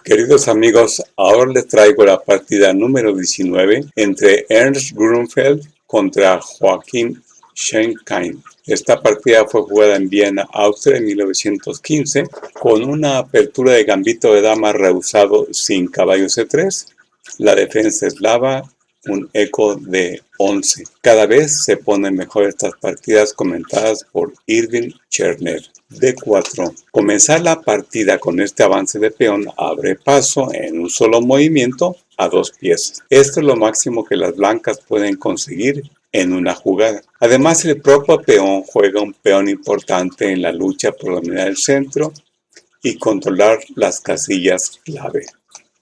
Queridos amigos, ahora les traigo la partida número 19 entre Ernst Grünfeld contra Joachim Schenkein. Esta partida fue jugada en Viena, Austria, en 1915, con una apertura de gambito de dama rehusado sin caballo C3. La defensa eslava, un eco de 11. Cada vez se ponen mejor estas partidas comentadas por Irving Cherner. D4. Comenzar la partida con este avance de peón abre paso en un solo movimiento a 2 piezas. Esto es lo máximo que las blancas pueden conseguir en una jugada. Además, el propio peón juega un peón importante en la lucha por dominar el centro y controlar las casillas clave.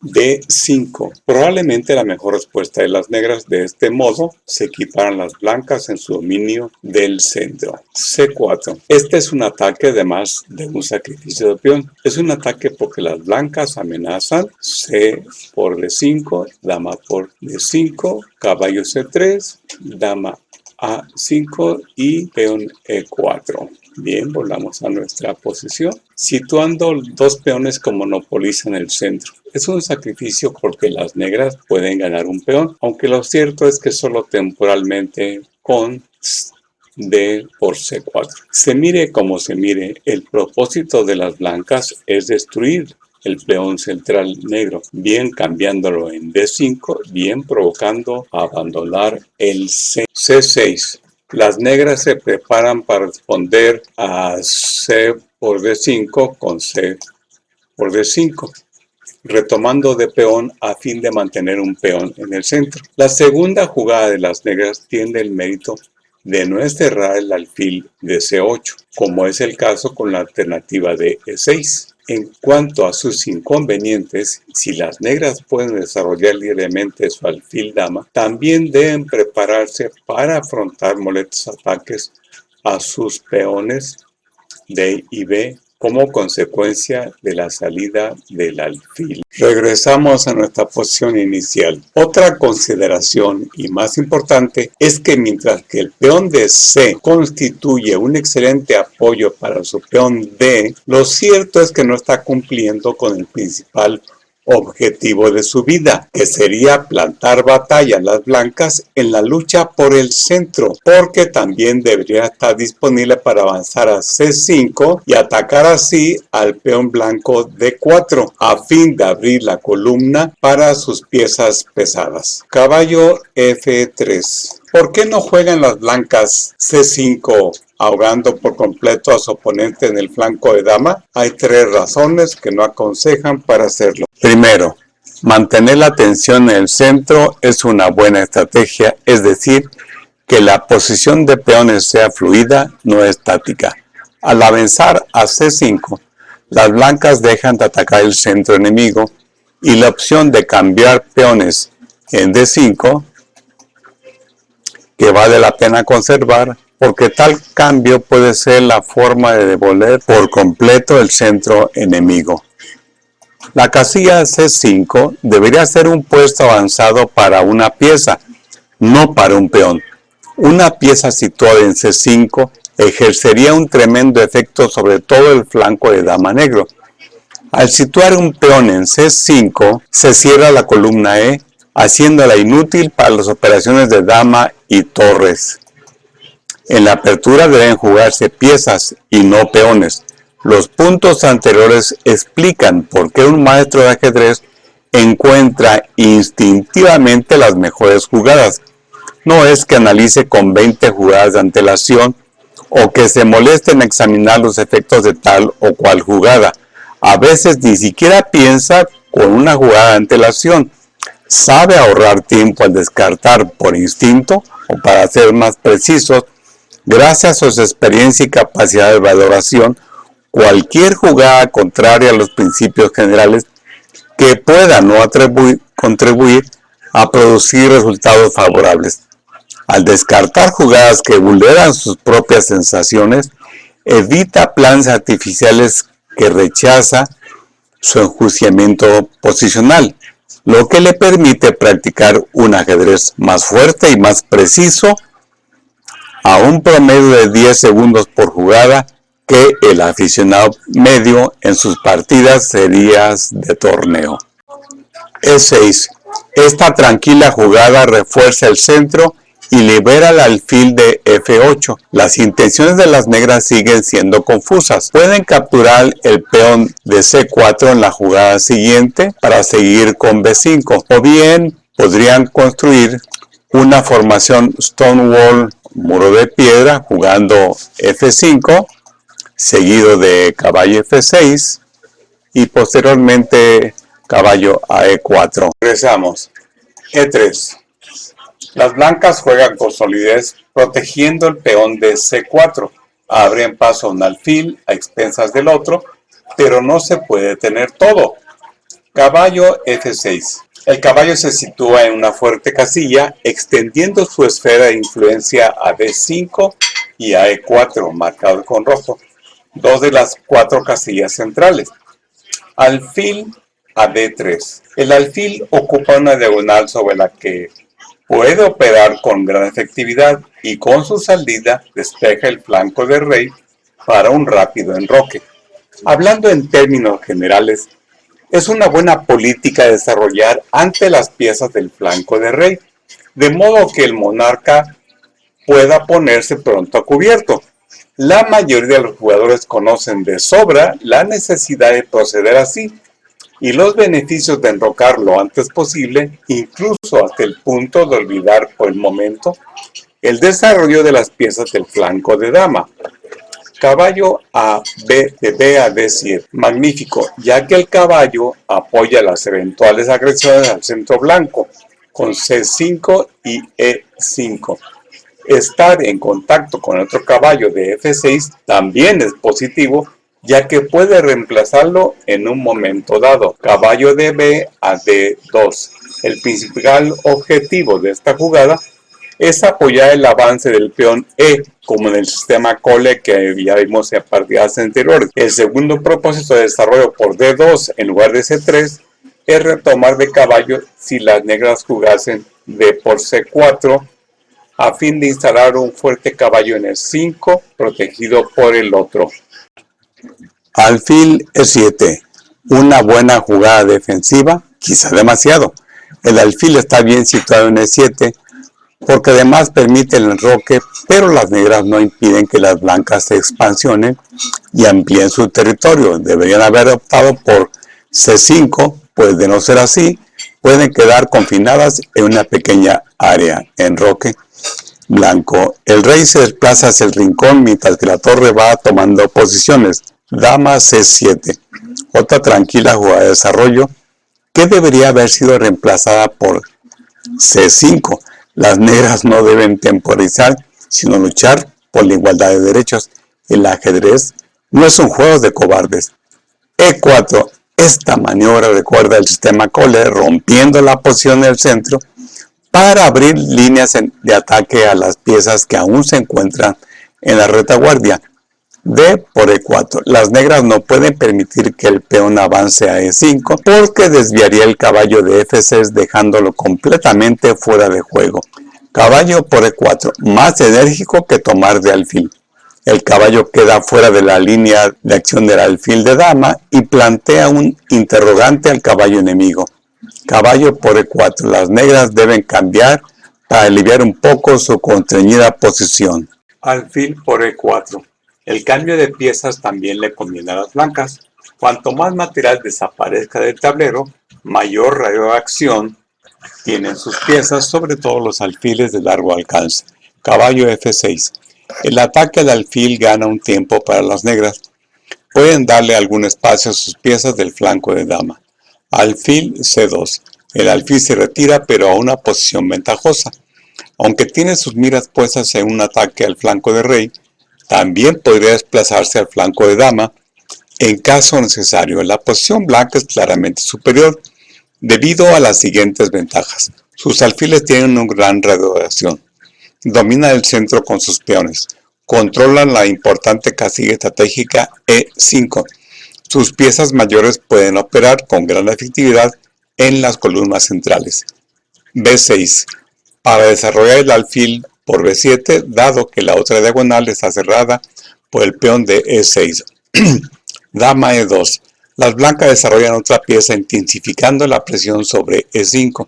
D5. Probablemente la mejor respuesta de las negras. De este modo se equiparan las blancas en su dominio del centro. C4. Este es un ataque además de un sacrificio de peón. Es un ataque porque las blancas amenazan. C por D5, dama por D5, caballo C3, dama A5 y peón E4. Bien, volvamos a nuestra posición, situando 2 peones que monopolizan el centro. Es un sacrificio porque las negras pueden ganar un peón, aunque lo cierto es que solo temporalmente con D por C4. Se mire como se mire, el propósito de las blancas es destruir el peón central negro, bien cambiándolo en D5, bien provocando abandonar el C6. Las negras se preparan para responder a C por D5 con C por D5, retomando de peón a fin de mantener un peón en el centro. La segunda jugada de las negras tiene el mérito de no encerrar el alfil de C8, como es el caso con la alternativa de E6. En cuanto a sus inconvenientes, si las negras pueden desarrollar libremente su alfil dama, también deben prepararse para afrontar molestos ataques a sus peones D y B como consecuencia de la salida del alfil. Regresamos a nuestra posición inicial. Otra consideración y más importante es que mientras que el peón de C constituye un excelente apoyo para su peón D, lo cierto es que no está cumpliendo con el principal objetivo de su vida, que sería plantar batalla a las blancas en la lucha por el centro, porque también debería estar disponible para avanzar a C5 y atacar así al peón blanco D4, a fin de abrir la columna para sus piezas pesadas. Caballo F3. ¿Por qué no juegan las blancas C5? Ahogando por completo a su oponente en el flanco de dama. Hay 3 razones que no aconsejan para hacerlo. Primero, mantener la tensión en el centro es una buena estrategia, es decir, que la posición de peones sea fluida, no estática. Al avanzar a C5, las blancas dejan de atacar el centro enemigo y la opción de cambiar peones en D5, que vale la pena conservar, porque tal cambio puede ser la forma de devolver por completo el centro enemigo. La casilla C5 debería ser un puesto avanzado para una pieza, no para un peón. Una pieza situada en C5 ejercería un tremendo efecto sobre todo el flanco de dama negro. Al situar un peón en C5, se cierra la columna E, haciéndola inútil para las operaciones de dama y torres. En la apertura deben jugarse piezas y no peones. Los puntos anteriores explican por qué un maestro de ajedrez encuentra instintivamente las mejores jugadas. No es que analice con 20 jugadas de antelación o que se moleste en examinar los efectos de tal o cual jugada. A veces ni siquiera piensa con una jugada de antelación. Sabe ahorrar tiempo al descartar por instinto o para ser más precisos, gracias a su experiencia y capacidad de valoración, cualquier jugada contraria a los principios generales que pueda no contribuir a producir resultados favorables. Al descartar jugadas que vulneran sus propias sensaciones, evita planes artificiales que rechaza su enjuiciamiento posicional, lo que le permite practicar un ajedrez más fuerte y más preciso a un promedio de 10 segundos por jugada que el aficionado medio en sus partidas serias de torneo. E6. Esta tranquila jugada refuerza el centro y libera el alfil de F8. Las intenciones de las negras siguen siendo confusas. Pueden capturar el peón de C4 en la jugada siguiente para seguir con B5, o bien podrían construir una formación Stonewall, muro de piedra, jugando F5, seguido de caballo F6 y posteriormente caballo a E4. Regresamos. E3. Las blancas juegan con solidez protegiendo el peón de C4. Abren paso a un alfil a expensas del otro, pero no se puede tener todo. Caballo F6. El caballo se sitúa en una fuerte casilla, extendiendo su esfera de influencia a D5 y a E4, marcado con rojo, dos de las 4 casillas centrales. Alfil a D3. El alfil ocupa una diagonal sobre la que puede operar con gran efectividad y con su salida despeja el flanco del rey para un rápido enroque. Hablando en términos generales, es una buena política desarrollar ante las piezas del flanco del rey, de modo que el monarca pueda ponerse pronto a cubierto. La mayoría de los jugadores conocen de sobra la necesidad de proceder así y los beneficios de enrocar lo antes posible, incluso hasta el punto de olvidar por el momento el desarrollo de las piezas del flanco de dama. Caballo a B, de B a D7. Magnífico, ya que el caballo apoya las eventuales agresiones al centro blanco con C5 y E5. Estar en contacto con otro caballo de F6 también es positivo, ya que puede reemplazarlo en un momento dado. Caballo de B a D2. El principal objetivo de esta jugada es apoyar el avance del peón E, como en el sistema Cole que ya vimos en partidas anteriores. El segundo propósito de desarrollo por D2 en lugar de C3 es retomar de caballo si las negras jugasen D por C4, a fin de instalar un fuerte caballo en el 5 protegido por el otro. Alfil E7. Una buena jugada defensiva, quizá demasiado. El alfil está bien situado en E7 porque además permite el enroque, pero las negras no impiden que las blancas se expansionen y amplíen su territorio. Deberían haber optado por C5, pues de no ser así, pueden quedar confinadas en una pequeña área. Enroque blanco. El rey se desplaza hacia el rincón mientras que la torre va tomando posiciones. Dama C7. Otra tranquila jugada de desarrollo que debería haber sido reemplazada por C5. Las negras no deben temporizar, sino luchar por la igualdad de derechos. El ajedrez no es un juego de cobardes. E4. Esta maniobra recuerda el sistema Cole, rompiendo la posición del centro para abrir líneas de ataque a las piezas que aún se encuentran en la retaguardia. D por E4. Las negras no pueden permitir que el peón avance a E5 porque desviaría el caballo de F6 dejándolo completamente fuera de juego. Caballo por E4. Más enérgico que tomar de alfil. El caballo queda fuera de la línea de acción del alfil de dama y plantea un interrogante al caballo enemigo. Caballo por E4. Las negras deben cambiar para aliviar un poco su constreñida posición. Alfil por E4. El cambio de piezas también le conviene a las blancas. Cuanto más material desaparezca del tablero, mayor radio de acción tienen sus piezas, sobre todo los alfiles de largo alcance. Caballo F6. El ataque al alfil gana un tiempo para las negras. Pueden darle algún espacio a sus piezas del flanco de dama. Alfil C2. El alfil se retira pero a una posición ventajosa. Aunque tiene sus miras puestas en un ataque al flanco de rey, también podría desplazarse al flanco de dama en caso necesario. La posición blanca es claramente superior debido a las siguientes ventajas. Sus alfiles tienen una gran radio de acción. Dominan el centro con sus peones. Controlan la importante casilla estratégica E5. Sus piezas mayores pueden operar con gran efectividad en las columnas centrales. B6. Para desarrollar el alfil por B7, dado que la otra diagonal está cerrada por el peón de E6. Dama E2. Las blancas desarrollan otra pieza intensificando la presión sobre E5.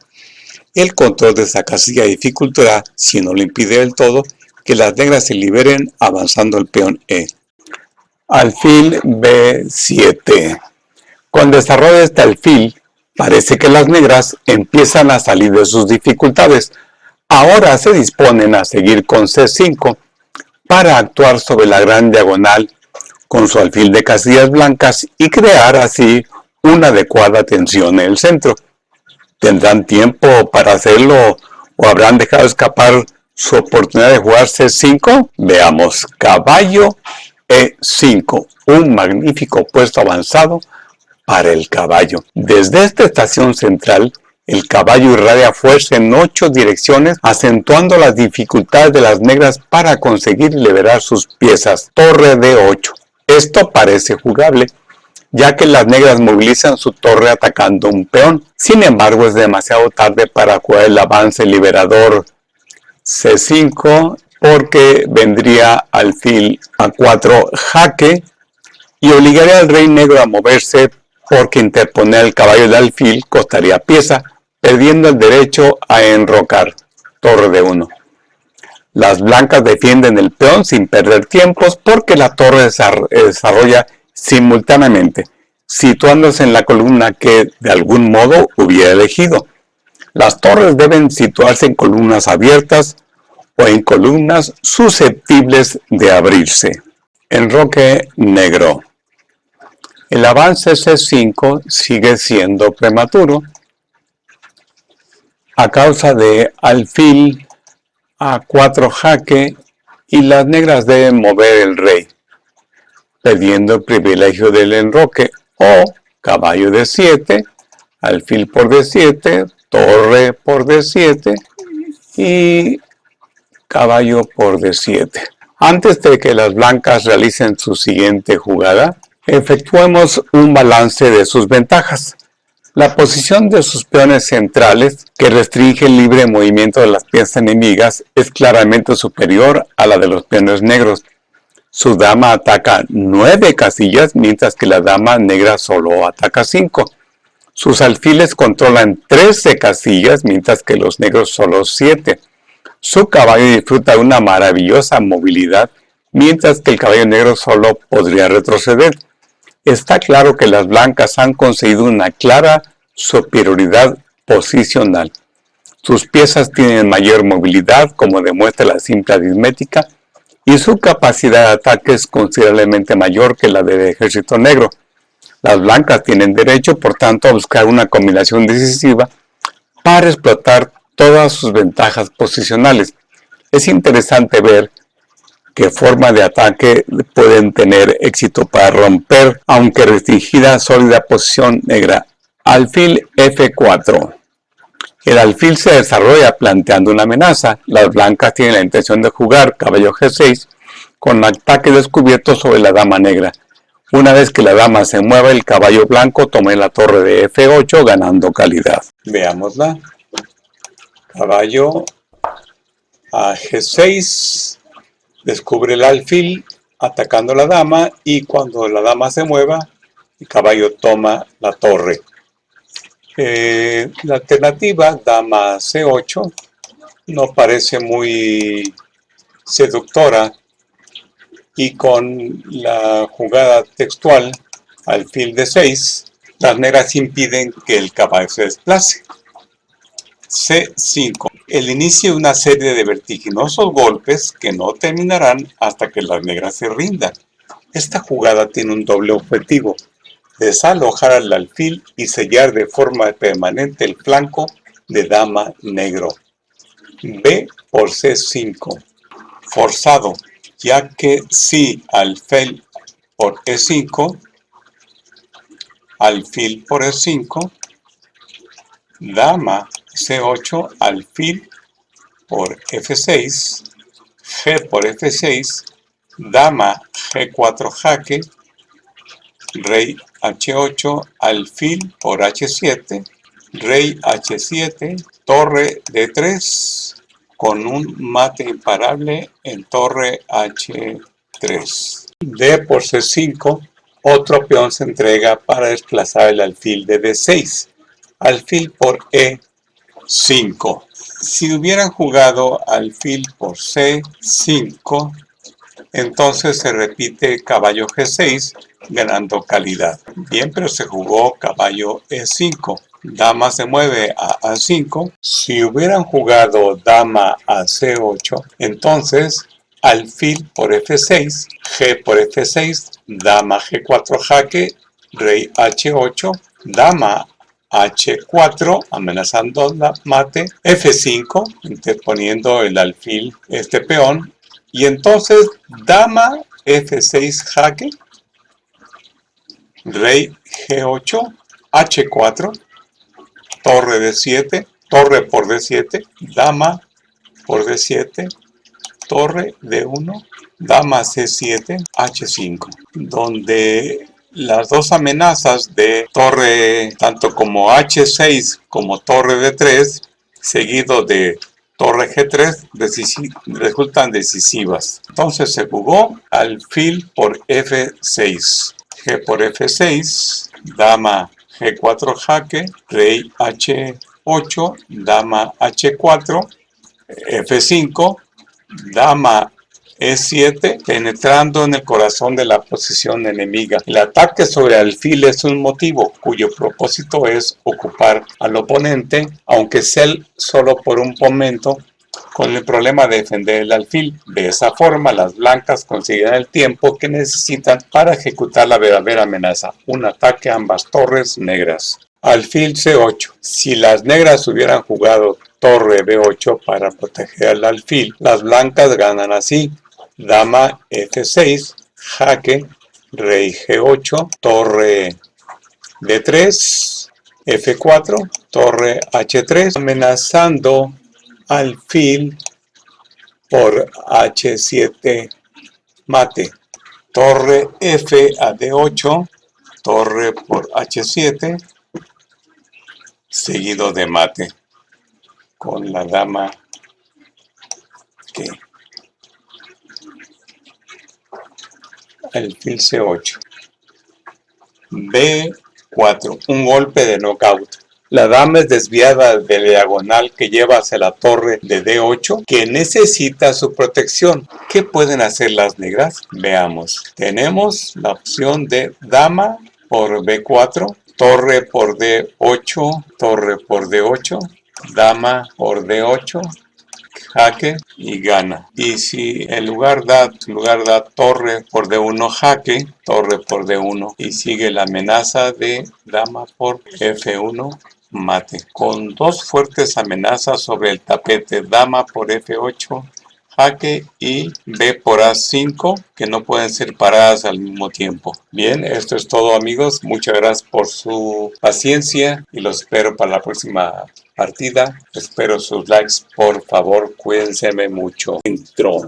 El control de esta casilla dificultará, si no lo impide del todo, que las negras se liberen avanzando el peón E. Alfil B7. Con desarrollo de este alfil, parece que las negras empiezan a salir de sus dificultades. Ahora se disponen a seguir con C5 para actuar sobre la gran diagonal con su alfil de casillas blancas y crear así una adecuada tensión en el centro. ¿Tendrán tiempo para hacerlo o habrán dejado escapar su oportunidad de jugar C5? Veamos, caballo E5, un magnífico puesto avanzado para el caballo. Desde esta estación central, el caballo irradia fuerza en 8 direcciones, acentuando las dificultades de las negras para conseguir liberar sus piezas. Torre D8. Esto parece jugable, ya que las negras movilizan su torre atacando un peón. Sin embargo, es demasiado tarde para jugar el avance liberador C5, porque vendría alfil A4 jaque y obligaría al rey negro a moverse, porque interponer el caballo de alfil costaría pieza, perdiendo el derecho a enrocar. Torre D1. Las blancas defienden el peón sin perder tiempos porque la torre se desarrolla simultáneamente, situándose en la columna que de algún modo hubiera elegido. Las torres deben situarse en columnas abiertas o en columnas susceptibles de abrirse. Enroque negro. El avance C5 sigue siendo prematuro a causa de alfil A4 jaque y las negras deben mover el rey, perdiendo el privilegio del enroque, o caballo D7, alfil por D7, torre por D7 y caballo por D7. Antes de que las blancas realicen su siguiente jugada, efectuemos un balance de sus ventajas. La posición de sus peones centrales, que restringe el libre movimiento de las piezas enemigas, es claramente superior a la de los peones negros. Su dama ataca 9 casillas, mientras que la dama negra solo ataca 5. Sus alfiles controlan 13 casillas, mientras que los negros solo 7. Su caballo disfruta de una maravillosa movilidad, mientras que el caballo negro solo podría retroceder. Está claro que las blancas han conseguido una clara superioridad posicional. Sus piezas tienen mayor movilidad, como demuestra la simple aritmética, y su capacidad de ataque es considerablemente mayor que la del ejército negro. Las blancas tienen derecho, por tanto, a buscar una combinación decisiva para explotar todas sus ventajas posicionales. Es interesante ver qué forma de ataque pueden tener éxito para romper, aunque restringida, sólida posición negra. Alfil F4. El alfil se desarrolla planteando una amenaza. Las blancas tienen la intención de jugar caballo G6 con ataque descubierto sobre la dama negra. Una vez que la dama se mueva, el caballo blanco toma la torre de F8 ganando calidad. Veámosla. Caballo a G6. Descubre el alfil atacando a la dama y cuando la dama se mueva, el caballo toma la torre. La alternativa, dama C8, no parece muy seductora y con la jugada textual, alfil D6, las negras impiden que el caballo se desplace. C5. El inicio de una serie de vertiginosos golpes que no terminarán hasta que las negras se rindan. Esta jugada tiene un doble objetivo: desalojar al alfil y sellar de forma permanente el flanco de dama negro. B por C5. Forzado, ya que si alfil por E5, alfil por E5, dama C8, alfil por F6, G por F6, dama G4 jaque, rey H8, alfil por H7, rey H7, torre D3, con un mate imparable en torre H3. D por C5, otro peón se entrega para desplazar el alfil de D6. Alfil por E5. Si hubieran jugado alfil por C5, entonces se repite caballo G6, ganando calidad. Bien, pero se jugó caballo E5. Dama se mueve a A5. Si hubieran jugado dama a C8, entonces alfil por F6, G por F6, dama G4 jaque, rey H8, dama H4, amenazando la mate, F5, interponiendo el alfil, este peón, y entonces dama F6 jaque, rey G8, H4, torre D7, torre por D7, dama por D7, torre D1, dama C7, H5, donde las dos amenazas de torre, tanto como H6 como torre D3, seguido de torre G3, resultan decisivas. Entonces se jugó alfil por F6, G por F6, dama G4 jaque, rey H8, dama H4, F5, dama E7, penetrando en el corazón de la posición enemiga. El ataque sobre alfil es un motivo cuyo propósito es ocupar al oponente, aunque sea solo por un momento, con el problema de defender el alfil. De esa forma, las blancas consiguen el tiempo que necesitan para ejecutar la verdadera amenaza, un ataque a ambas torres negras. Alfil C8. Si las negras hubieran jugado torre B8 para proteger al alfil, las blancas ganan así. Dama F6, jaque, rey G8, torre D3, F4, torre H3, amenazando alfil por H7 mate. Torre F a D8, torre por H7, seguido de mate, con la dama que alfil C8. B4, un golpe de knockout. La dama es desviada de diagonal que lleva hacia la torre de D8, que necesita su protección. ¿Qué pueden hacer las negras? Veamos. Tenemos la opción de dama por B4, torre por D8, torre por D8, dama por D8, jaque y gana. Y si en lugar da torre por D1 jaque, torre por D1, y sigue la amenaza de dama por F1 mate, con dos fuertes amenazas sobre el tapete, dama por F8 jaque y B por A5, que no pueden ser paradas al mismo tiempo. Bien, esto es todo, amigos. Muchas gracias por su paciencia y los espero para la próxima partida. Espero sus likes, por favor, cuídense mucho. Intro.